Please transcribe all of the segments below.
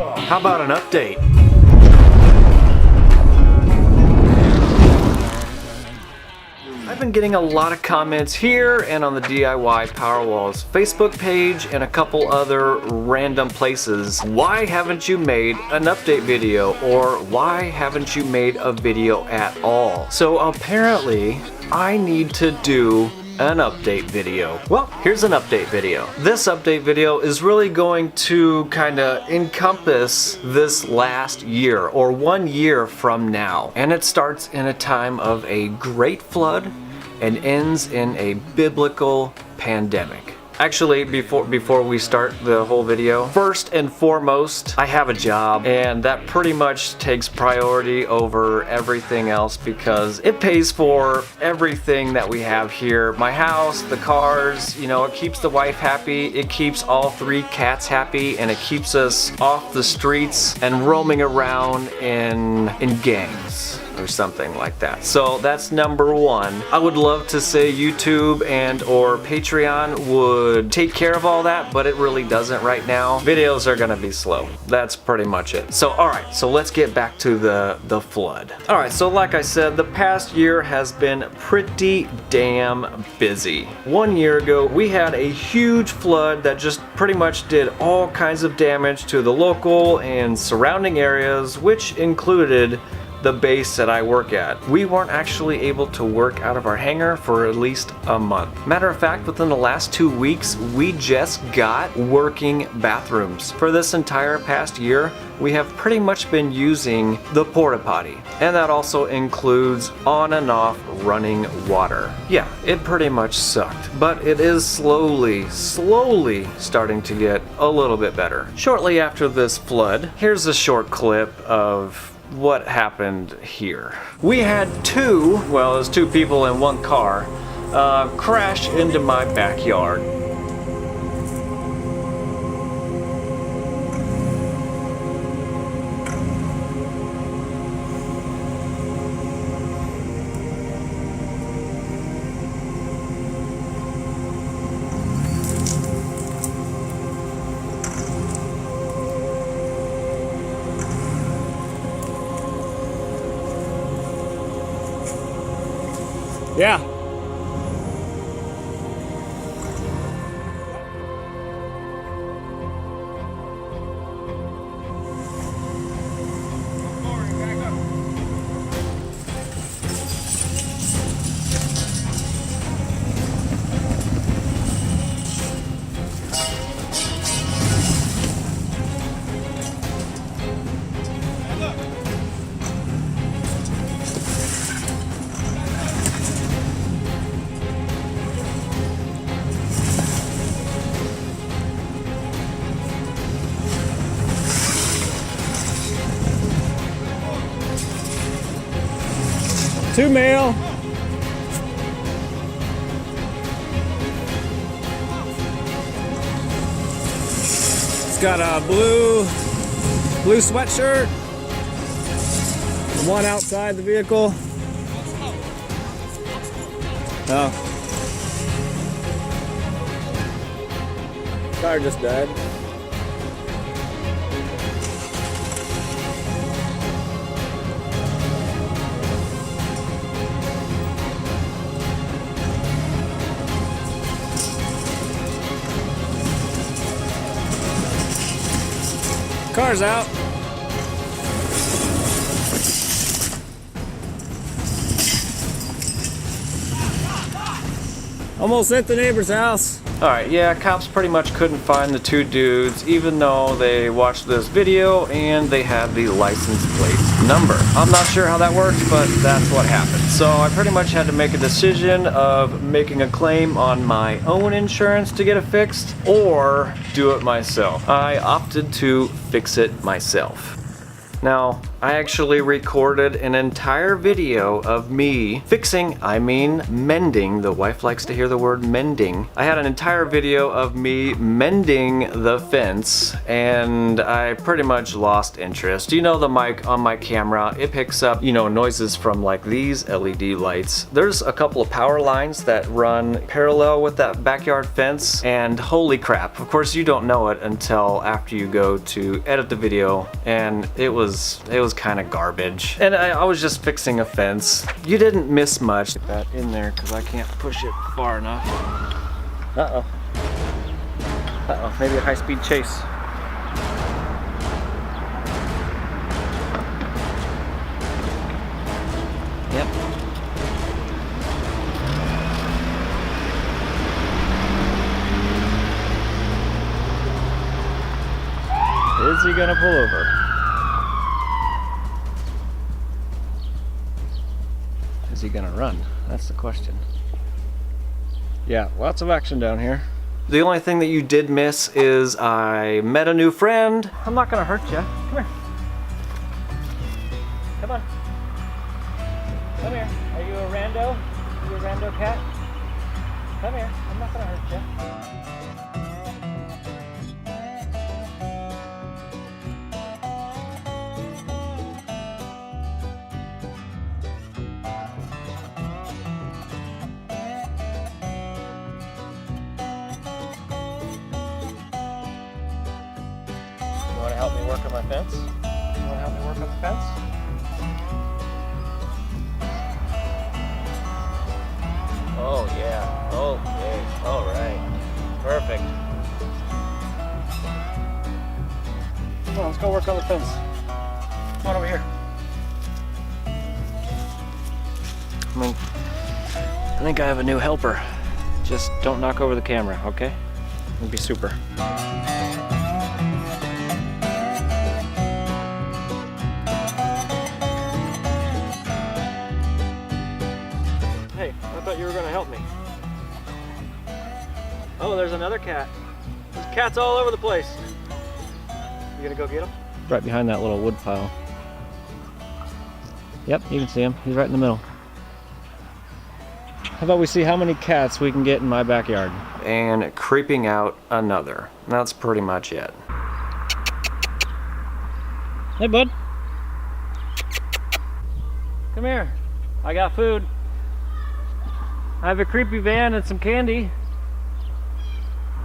How about an update? I've been getting a lot of comments here and on the DIY Powerwall's Facebook page and a couple other random places. Why haven't you made an update video, or why haven't you made a video at all? So apparently I need to do an update video. Well, here's an update video. This update video is really going to kind of encompass this last year, or 1 year from now. And it starts in a time of a great flood and ends in a biblical pandemic. Actually, before we start the whole video, first and foremost, I have a job, and that pretty much takes priority over everything else because it pays for everything that we have here. My house, the cars, you know, it keeps the wife happy, it keeps all 3 cats happy, and it keeps us off the streets and roaming around in gangs or something like that. So that's number 1. I would love to say YouTube and or Patreon would take care of all that, but it really doesn't right now. Videos are gonna be slow. That's pretty much it. So alright, so let's get back to the flood. Alright, so like I said, the past year has been pretty damn busy. 1 year ago, we had a huge flood that just pretty much did all kinds of damage to the local and surrounding areas, which included the base that I work at. We weren't actually able to work out of our hangar for at least a month. Matter of fact, within the last 2 weeks, we just got working bathrooms. For this entire past year, we have pretty much been using the porta potty. And that also includes on and off running water. Yeah, it pretty much sucked, but it is slowly starting to get a little bit better. Shortly after this flood, here's a short clip of what happened here. We had it was 2 people in 1 car, crash into my backyard. Yeah. Two male. It's got a blue sweatshirt. One outside the vehicle. Oh. Car just died. Car's out. Almost at the neighbor's house. Alright, yeah, cops pretty much couldn't find the 2 dudes, even though they watched this video and they had the license plate number. I'm not sure how that works, but that's what happened. So I pretty much had to make a decision of making a claim on my own insurance to get it fixed, or do it myself. I opted to fix it myself. Now, I actually recorded an entire video of me fixing, I mean mending. The wife likes to hear the word mending. I had an entire video of me mending the fence, and I pretty much lost interest. You know, the mic on my camera, it picks up, you know, noises from like these LED lights. There's a couple of power lines that run parallel with that backyard fence, and holy crap, of course you don't know it until after you go to edit the video, and it was kind of garbage. And I was just fixing a fence. You didn't miss much. Get that in there because I can't push it far enough. Uh-oh. Uh-oh, maybe a high-speed chase. Yep. Is he gonna pull over? Is he gonna run? That's the question. Yeah, lots of action down here. The only thing that you did miss is I met a new friend. I'm not gonna hurt you. Come here. Come on. Come here. Are you a rando? Are you a rando cat? Come here. I'm not gonna hurt you. You want to help me work on my fence? You want to help me work on the fence? Oh yeah, okay, all right, perfect. Come on, let's go work on the fence. Come on over here. I think I have a new helper. Just don't knock over the camera, okay? It'll be super. Hey, I thought you were gonna help me. Oh, there's another cat. There's cats all over the place. You gonna go get him? Right behind that little wood pile. Yep, you can see him. He's right in the middle. How about we see how many cats we can get in my backyard? And creeping out another. That's pretty much it. Hey, bud. Come here. I got food. I have a creepy van and some candy.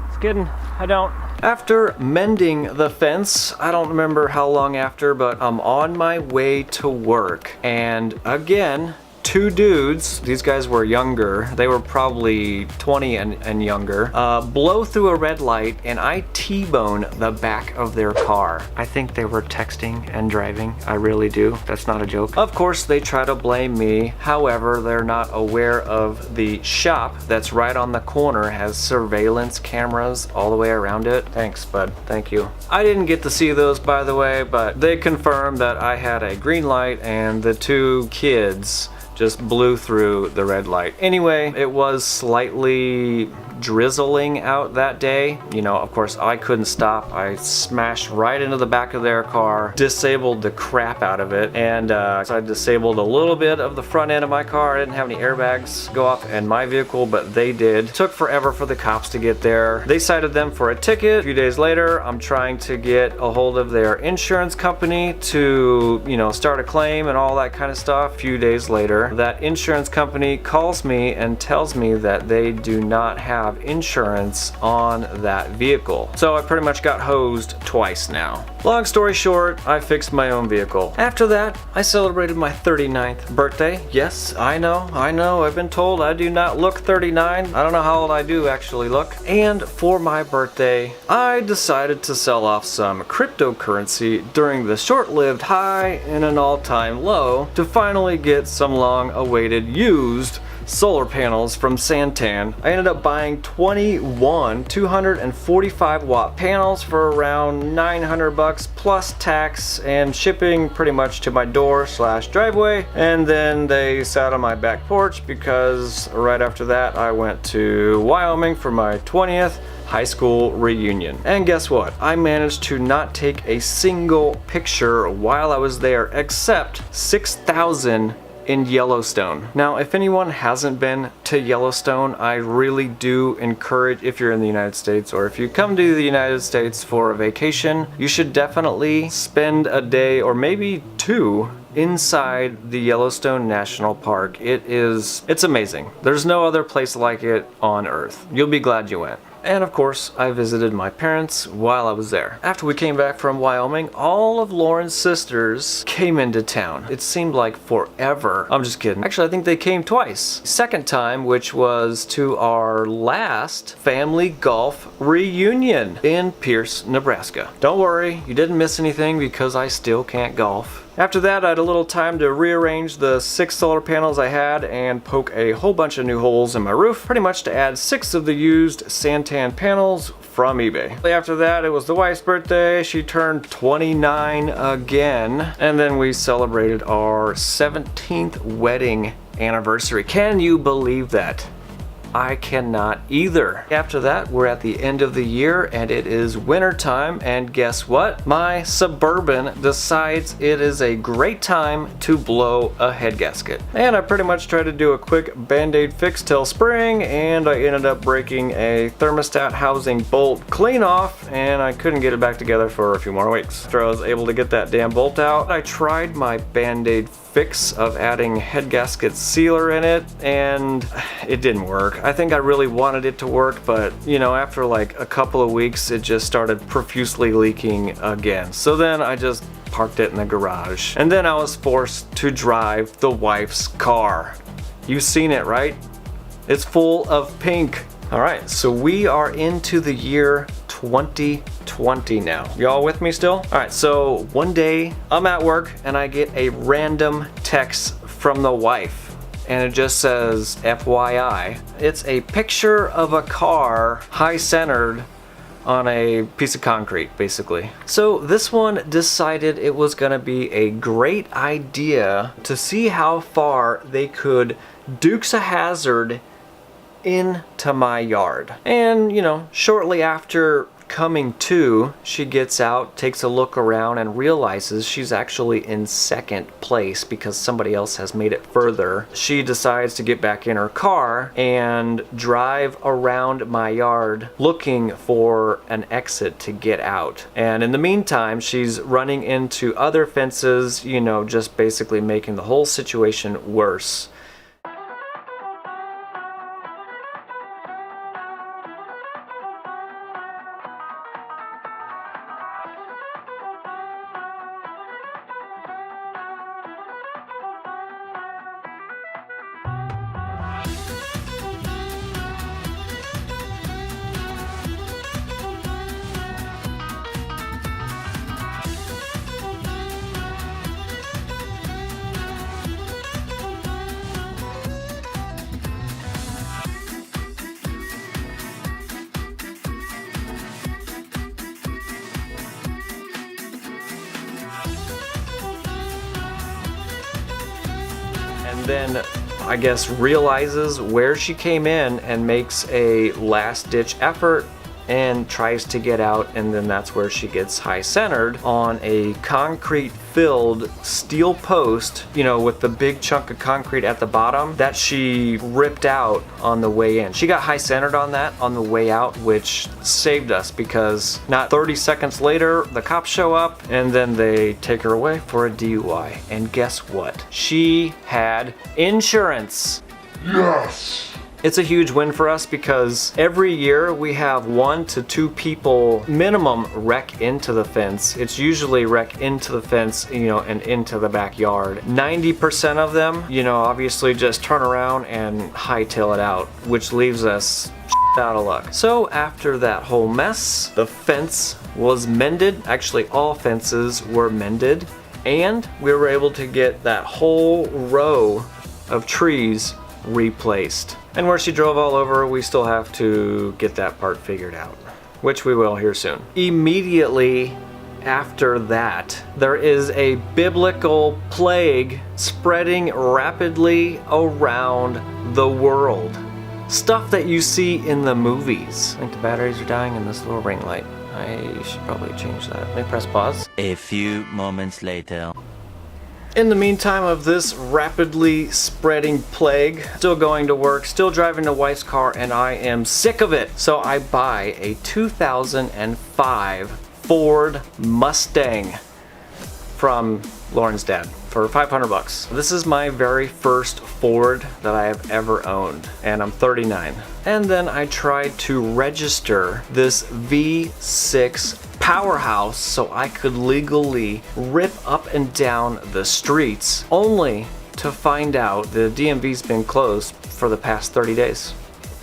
Just kidding, I don't. After mending the fence, I don't remember how long after, but I'm on my way to work. And again, two dudes, these guys were younger, they were probably 20 and younger, blow through a red light, and I T-bone the back of their car. I think they were texting and driving, I really do, that's not a joke. Of course they try to blame me, however they're not aware of the shop that's right on the corner has surveillance cameras all the way around it. Thanks bud, thank you. I didn't get to see those by the way, but they confirmed that I had a green light and the two kids just blew through the red light. Anyway, it was slightly drizzling out that day. You know, of course, I couldn't stop. I smashed right into the back of their car, disabled the crap out of it, and so I disabled a little bit of the front end of my car. I didn't have any airbags go off in my vehicle, but they did. Took forever for the cops to get there. They cited them for a ticket. A few days later, I'm trying to get a hold of their insurance company to, you know, start a claim and all that kind of stuff. A few days later, that insurance company calls me and tells me that they do not have insurance on that vehicle. So I pretty much got hosed twice now. Long story short, I fixed my own vehicle. After that, I celebrated my 39th birthday. Yes, I know, I've been told I do not look 39. I don't know how old I do actually look. And for my birthday, I decided to sell off some cryptocurrency during the short-lived high and an all-time low to finally get some long-awaited used solar panels from Santan. I ended up buying 21 245 watt panels for around 900 bucks plus tax and shipping pretty much to my door / driveway. And then they sat on my back porch because right after that I went to Wyoming for my 20th high school reunion. And guess what? I managed to not take a single picture while I was there, except 6,000 in Yellowstone. Now, if anyone hasn't been to Yellowstone, I really do encourage, if you're in the United States or if you come to the United States for a vacation, you should definitely spend a day or maybe two inside the Yellowstone National Park. It's amazing. There's no other place like it on Earth. You'll be glad you went. And of course, I visited my parents while I was there. After we came back from Wyoming, all of Lauren's sisters came into town. It seemed like forever. I'm just kidding. Actually, I think they came twice. Second time, which was to our last family golf reunion in Pierce, Nebraska. Don't worry, you didn't miss anything because I still can't golf. After that, I had a little time to rearrange the 6 solar panels I had and poke a whole bunch of new holes in my roof, pretty much to add 6 of the used Santan panels from eBay. After that, it was the wife's birthday. She turned 29 again, and then we celebrated our 17th wedding anniversary. Can you believe that? I cannot either. After that, we're at the end of the year and it is winter time, and guess what? My Suburban decides it is a great time to blow a head gasket. And I pretty much tried to do a quick band-aid fix till spring, and I ended up breaking a thermostat housing bolt clean off, and I couldn't get it back together for a few more weeks. After I was able to get that damn bolt out, I tried my band-aid fix of adding head gasket sealer in it, and it didn't work. I think I really wanted it to work, but you know, after like a couple of weeks, it just started profusely leaking again. So then I just parked it in the garage, and then I was forced to drive the wife's car. You've seen it, right? It's full of pink. All right, so we are into the year 2020 now. Y'all with me still? All right, so one day I'm at work and I get a random text from the wife, and it just says FYI. It's a picture of a car high centered on a piece of concrete, basically. So this one decided it was gonna be a great idea to see how far they could Dukes a Hazzard into my yard. And you know, shortly after coming to, she gets out, takes a look around, and realizes she's actually in second place because somebody else has made it further. She decides to get back in her car and drive around my yard looking for an exit to get out. And in the meantime, she's running into other fences, you know, just basically making the whole situation worse. And then I guess realizes where she came in and makes a last-ditch effort and tries to get out, and then that's where she gets high centered on a concrete filled steel post, you know, with the big chunk of concrete at the bottom that she ripped out on the way in. She got high centered on that on the way out, which saved us because not 30 seconds later the cops show up and then they take her away for a DUI. And guess what? She had insurance. Yes! It's a huge win for us because every year we have 1 to 2 people minimum wreck into the fence. It's usually wreck into the fence, you know, and into the backyard. 90% of them, you know, obviously just turn around and hightail it out, which leaves us out of luck. So after that whole mess, the fence was mended. Actually, all fences were mended, and we were able to get that whole row of trees replaced. And where she drove all over, we still have to get that part figured out, which we will here soon. Immediately after that, there is a biblical plague spreading rapidly around the world. stuff that you see in the movies. I think the batteries are dying in this little ring light. I should probably change that. Let me press pause. A few moments later. In the meantime of this rapidly spreading plague, still going to work, still driving the wife's car, and I am sick of it. So I buy a 2005 Ford Mustang from Lauren's dad for 500 bucks. This is my very first Ford that I have ever owned, and I'm 39. And then I tried to register this V6 powerhouse so I could legally rip up and down the streets, only to find out the DMV's been closed for the past 30 days.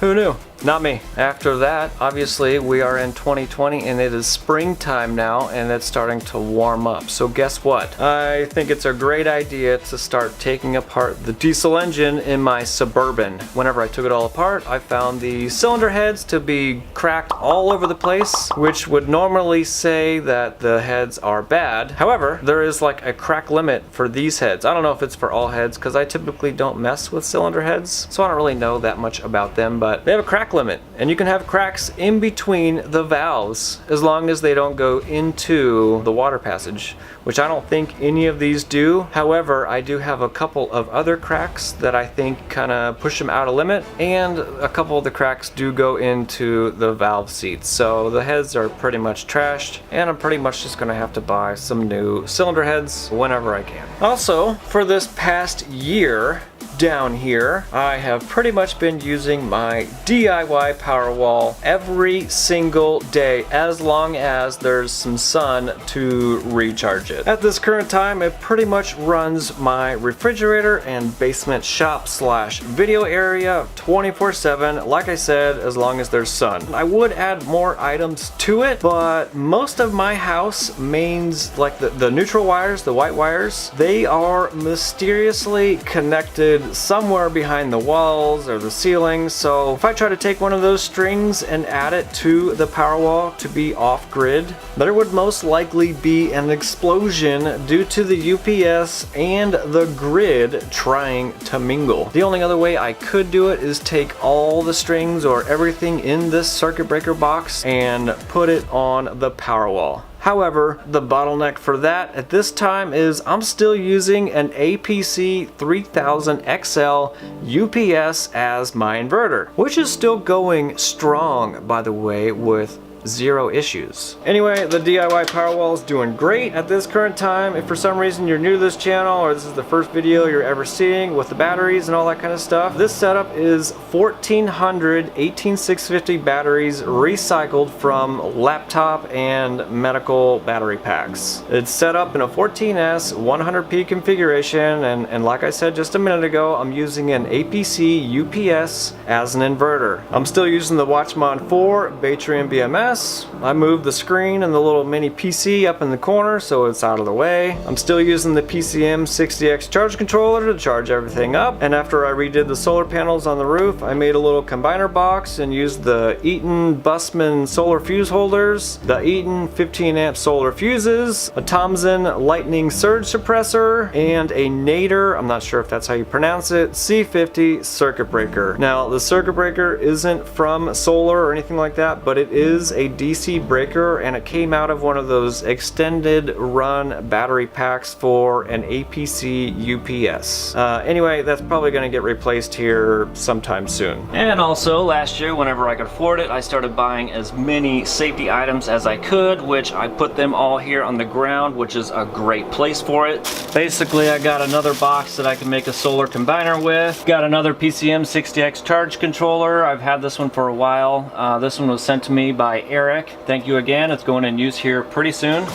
Who knew? Not me. After that, obviously, we are in 2020 and it is springtime now and it's starting to warm up. So guess what? I think it's a great idea to start taking apart the diesel engine in my Suburban. Whenever I took it all apart, I found the cylinder heads to be cracked all over the place, which would normally say that the heads are bad. However, there is like a crack limit for these heads. I don't know if it's for all heads because I typically don't mess with cylinder heads, so I don't really know that much about them, but they have a crack limit, and you can have cracks in between the valves as long as they don't go into the water passage, which I don't think any of these do. However, I do have a couple of other cracks that I think kind of push them out of limit, and a couple of the cracks do go into the valve seats. So the heads are pretty much trashed, and I'm pretty much just gonna have to buy some new cylinder heads whenever I can. Also, for this past year, down here, I have pretty much been using my DIY Powerwall every single day as long as there's some sun to recharge it. At this current time, it pretty much runs my refrigerator and basement shop / video area 24/7, like I said, as long as there's sun. I would add more items to it, but most of my house mains, like the neutral wires, the white wires, they are mysteriously connected somewhere behind the walls or the ceiling. So if I try to take one of those strings and add it to the Powerwall to be off grid, there would most likely be an explosion due to the UPS and the grid trying to mingle. The only other way I could do it is take all the strings or everything in this circuit breaker box and put it on the Powerwall. However, the bottleneck for that at this time is I'm still using an APC 3000 XL UPS as my inverter, which is still going strong, by the way, with 0 issues. Anyway, the DIY Powerwall is doing great at this current time. If for some reason you're new to this channel or this is the first video you're ever seeing with the batteries and all that kind of stuff, this setup is 1400 18650 batteries recycled from laptop and medical battery packs. It's set up in a 14S 100p configuration, and like I said just a minute ago, I'm using an APC UPS as an inverter. I'm still using the Watchmon 4 Batrium BMS. I moved the screen and the little mini PC up in the corner so it's out of the way. I'm still using the PCM 60X charge controller to charge everything up, and after I redid the solar panels on the roof, I made a little combiner box and used the Eaton Bussmann solar fuse holders, the Eaton 15 amp solar fuses, a Thomson lightning surge suppressor, and a Nader, I'm not sure if that's how you pronounce it, C50 circuit breaker. Now the circuit breaker isn't from solar or anything like that, but it is a DC breaker, and it came out of one of those extended run battery packs for an APC UPS. Anyway, that's probably going to get replaced here sometime soon. And also last year, whenever I could afford it, I started buying as many safety items as I could, which I put them all here on the ground, which is a great place for it. Basically, I got another box that I can make a solar combiner with. Got another PCM 60X charge controller. I've had this one for a while. This one was sent to me by Eric. Thank you again. It's going in use here pretty soon.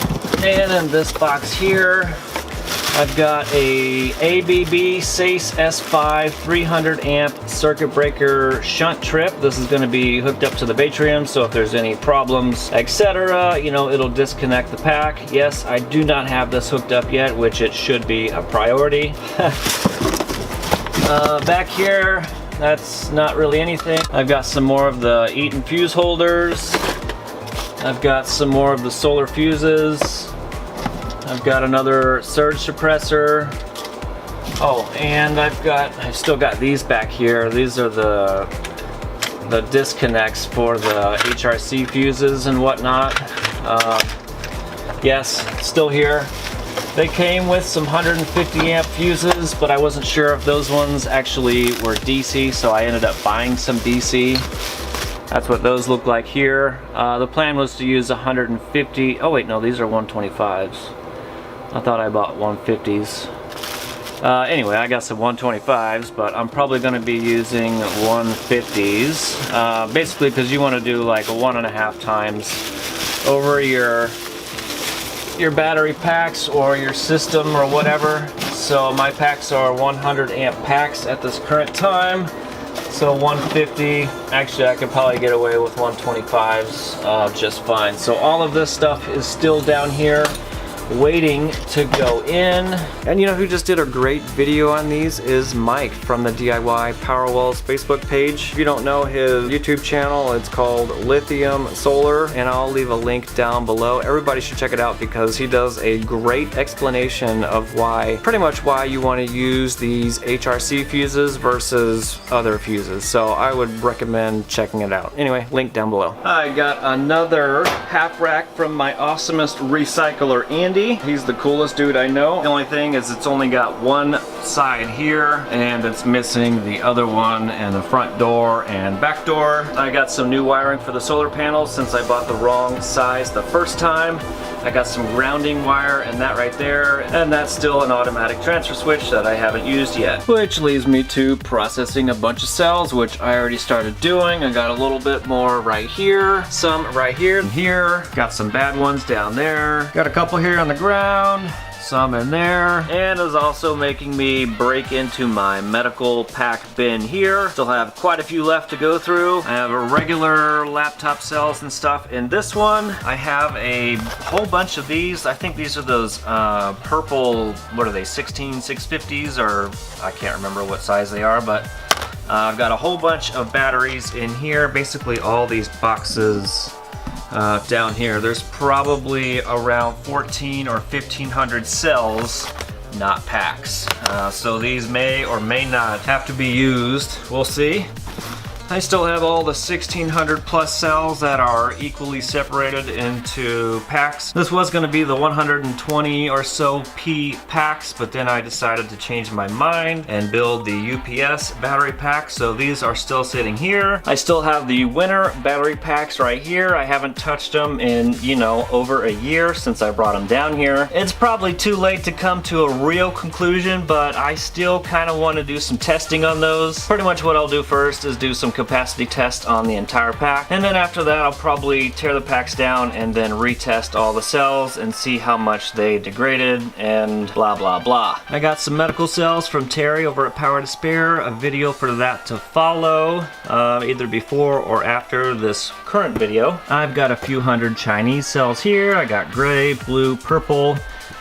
And in this box here, I've got a ABB SACE S5 300 amp circuit breaker shunt trip. This is going to be hooked up to the Batrium, so if there's any problems, etc., you know, it'll disconnect the pack. Yes, I do not have this hooked up yet, which it should be a priority. Back here, that's not really anything. I've got some more of the Eaton fuse holders. I've got some more of the solar fuses. I've got another surge suppressor. Oh, and I've still got these back here. These are the the disconnects for the HRC fuses and whatnot. Yes, still here. They came with some 150 amp fuses, but I wasn't sure if those ones actually were DC, so I ended up buying some DC. That's what those look like here. The plan was to use 150. Oh wait, no, these are 125s. I thought I bought 150s. Anyway, I got some 125s, but I'm probably going to be using 150s. Basically, because you want to do like 1.5 times over your battery packs or your system or whatever. So my packs are 100 amp packs at this current time. So 150, actually I could probably get away with 125s just fine. So all of this stuff is still down here waiting to go in. And you know who just did a great video on these is Mike from the DIY Powerwalls Facebook page. If you don't know his YouTube channel, it's called Lithium Solar, and I'll leave a link down below. Everybody should check it out because he does a great explanation of pretty much why you want to use these HRC fuses versus other fuses. So I would recommend checking it out. Anyway, link down below. I got another half rack from my awesomest recycler, Andy. He's the coolest dude I know. The only thing is it's only got one side here and it's missing the other one and the front door and back door. I got some new wiring for the solar panels since I bought the wrong size the first time. I got some grounding wire and that right there, and that's still an automatic transfer switch that I haven't used yet. Which leaves me to processing a bunch of cells, which I already started doing. I got a little bit more right here, some right here and here. Got some bad ones down there. Got a couple here on the ground. Some in there, and is also making me break into my medical pack bin here. Still have quite a few left to go through. I have a regular laptop cells and stuff in this one. I have a whole bunch of these. I think these are those purple, what are they, 16650s, or I can't remember what size they are, but I've got a whole bunch of batteries in here. Basically all these boxes down here. There's probably around 14 or 1500 cells, not packs. So these may or may not have to be used. We'll see. I still have all the 1600 plus cells that are equally separated into packs. This was going to be the 120 or so P packs, but then I decided to change my mind and build the UPS battery pack, so these are still sitting here. I still have the winter battery packs right here. I haven't touched them in, you know, over a year since I brought them down here. It's probably too late to come to a real conclusion, but I still kind of want to do some testing on those. Pretty much what I'll do first is do some capacity test on the entire pack, and then after that I'll probably tear the packs down and then retest all the cells and see how much they degraded and blah blah blah. I got some medical cells from Terry over at Power2spare, a video for that to follow either before or after this current video. I've got a few hundred Chinese cells here. I got gray, blue, purple,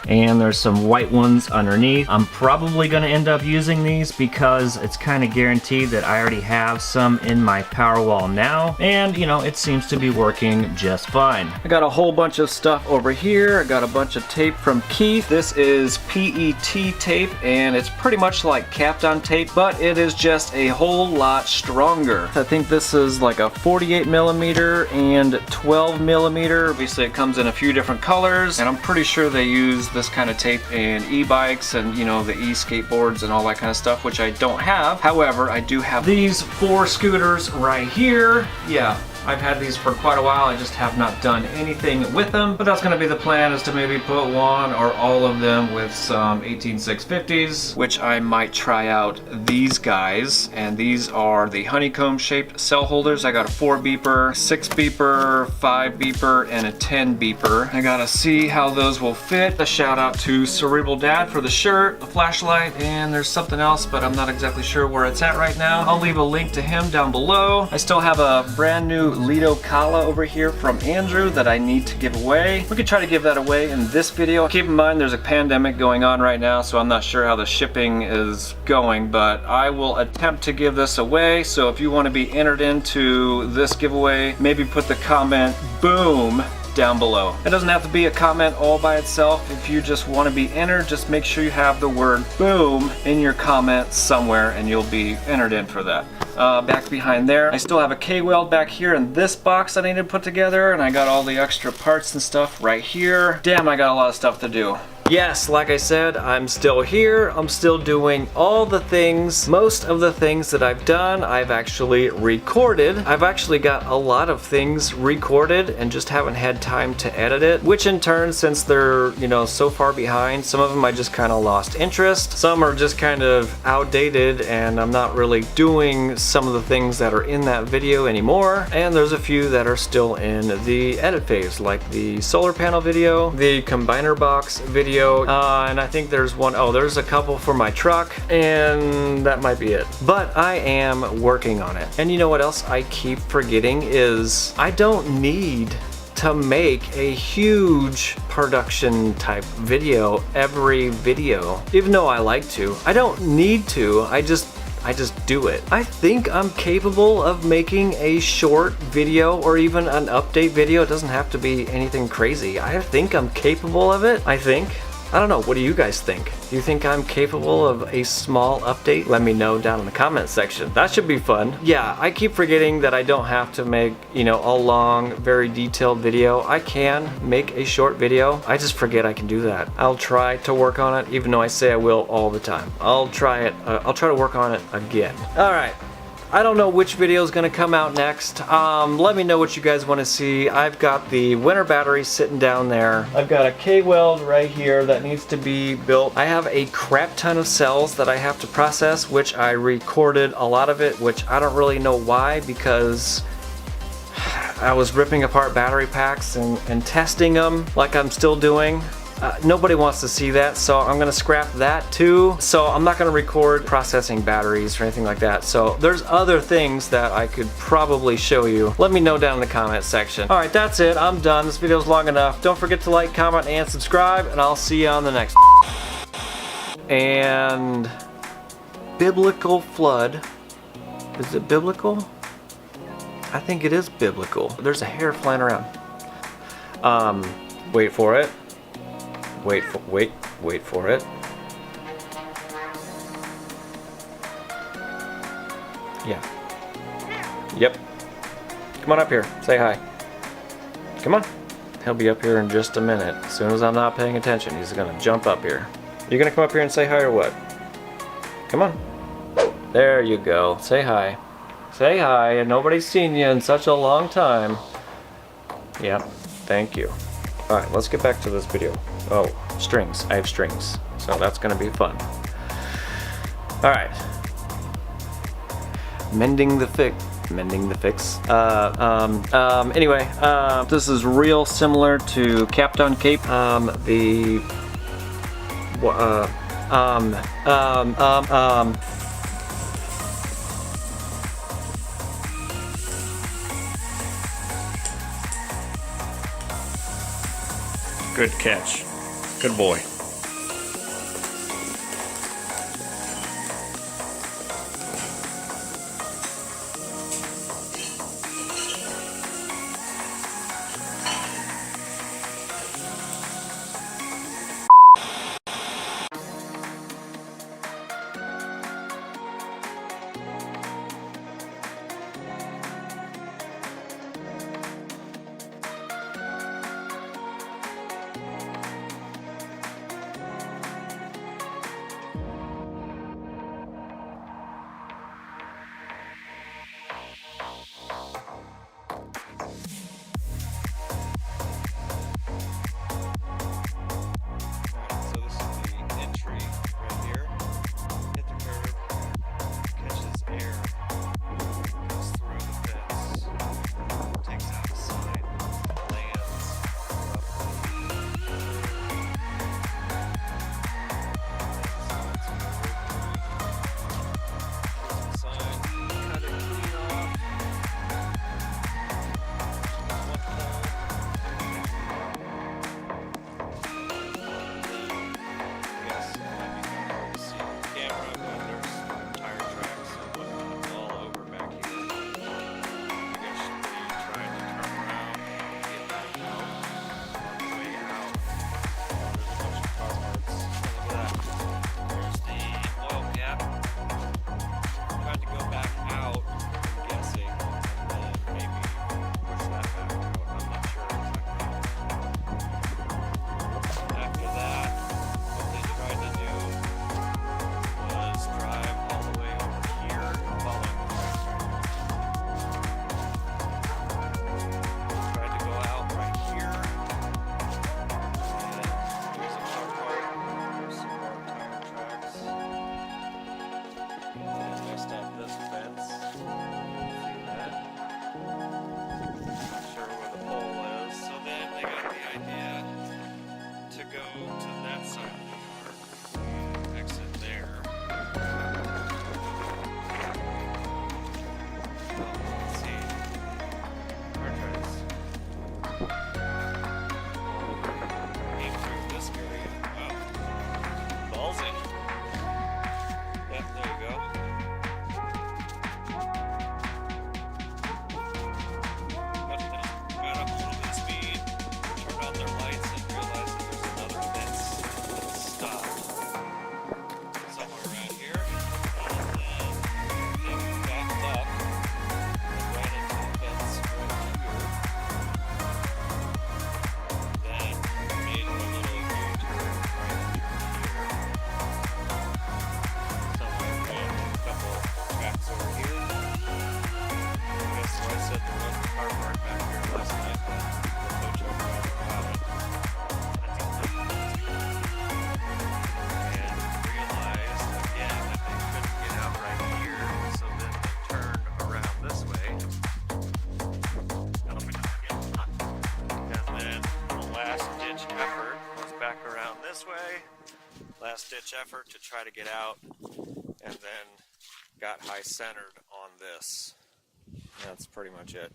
and there's some white ones underneath. I'm probably going to end up using these because it's kind of guaranteed that I already have some in my Powerwall now, and you know, it seems to be working just fine. I got a whole bunch of stuff over here. I got a bunch of tape from Keith. This is PET tape, and it's pretty much like Kapton tape, but it is just a whole lot stronger. I think this is like a 48 millimeter and 12 millimeter. Obviously it comes in a few different colors, and I'm pretty sure they use this kind of tape in e-bikes and, you know, the e-skateboards and all that kind of stuff, which I don't have. However, I do have these 4 scooters right here. Yeah, I've had these for quite a while. I just have not done anything with them, but that's going to be the plan, is to maybe put one or all of them with some 18650s, which I might try out these guys. And these are the honeycomb shaped cell holders. I got a 4 beeper, 6 beeper, 5 beeper, and a 10 beeper. I gotta see how those will fit. A shout out to Cerebral Dad for the shirt, the flashlight, and there's something else, but I'm not exactly sure where it's at right now. I'll leave a link to him down below. I still have a brand new Lido Kala over here from Andrew that I need to give away. We could try to give that away in this video. Keep in mind there's a pandemic going on right now, so I'm not sure how the shipping is going, but I will attempt to give this away. So if you want to be entered into this giveaway, maybe put the comment BOOM down below. It doesn't have to be a comment all by itself. If you just want to be entered, just make sure you have the word BOOM in your comment somewhere and you'll be entered in for that. Back behind there, I still have a K-weld back here in this box that I need to put together, and I got all the extra parts and stuff right here. Damn, I got a lot of stuff to do. Yes, like I said, I'm still here. I'm still doing all the things. Most of the things that I've done, I've actually recorded. I've actually got a lot of things recorded and just haven't had time to edit it, which in turn, since they're, you know, so far behind, some of them I just kind of lost interest. Some are just kind of outdated and I'm not really doing some of the things that are in that video anymore. And there's a few that are still in the edit phase, like the solar panel video, the combiner box video, and I think there's there's a couple for my truck, and that might be it. But I am working on it. And you know what else I keep forgetting is I don't need to make a huge production type video every video, even though I like to. I don't need to, I just do it. I think I'm capable of making a short video or even an update video. It doesn't have to be anything crazy. I think I'm capable of it, I think. I don't know, what do you guys think? Do you think I'm capable of a small update? Let me know down in the comment section. That should be fun. Yeah, I keep forgetting that I don't have to make, you know, a long, very detailed video. I can make a short video. I just forget I can do that. I'll try to work on it, even though I say I will all the time. I'll try it. I'll try to work on it again. All right. I don't know which video is going to come out next. Let me know what you guys want to see. I've got the winter battery sitting down there. I've got a K-weld right here that needs to be built. I have a crap ton of cells that I have to process, which I recorded a lot of it, which I don't really know why, because I was ripping apart battery packs and testing them like I'm still doing. Nobody wants to see that, so I'm gonna scrap that too. So I'm not gonna record processing batteries or anything like that. So there's other things that I could probably show you. Let me know down in the comment section. All right, that's it. I'm done. This video's long enough. Don't forget to like, comment, and subscribe, and I'll see you on the next. And biblical flood. Is it biblical? I think it is biblical. There's a hair flying around. Wait for it. Wait for it. Yeah. Yep. Come on up here. Say hi. Come on. He'll be up here in just a minute. As soon as I'm not paying attention, he's gonna jump up here. You gonna come up here and say hi or what? Come on. There you go. Say hi. Say hi, and nobody's seen you in such a long time. Yep. Thank you. Alright, let's get back to this video. Oh, strings. I have strings. So that's gonna be fun. Alright. Mending the fix. Anyway, this is real similar to Captain Cape. Good catch. Good boy. go to that side of the yard. Exit there. Let's see. Our turns. Came through this area. Wow. Ballsy. Yep, there you go. Got up a little bit of speed, turned on their lights, and realized that there's another fence that stopped somewhere around here. And then they backed up and ran into the fence right here. Then made a little U-turn right here. Somewhere ran a couple tracks over here. That's why I said there was a car park back here last night, but the tow truck driver got it. And realized again that they couldn't get out right here, so then they turned around this way. And then the last ditch effort was back around this way. Last ditch effort to try to get out, and then got high centered on this. That's pretty much it.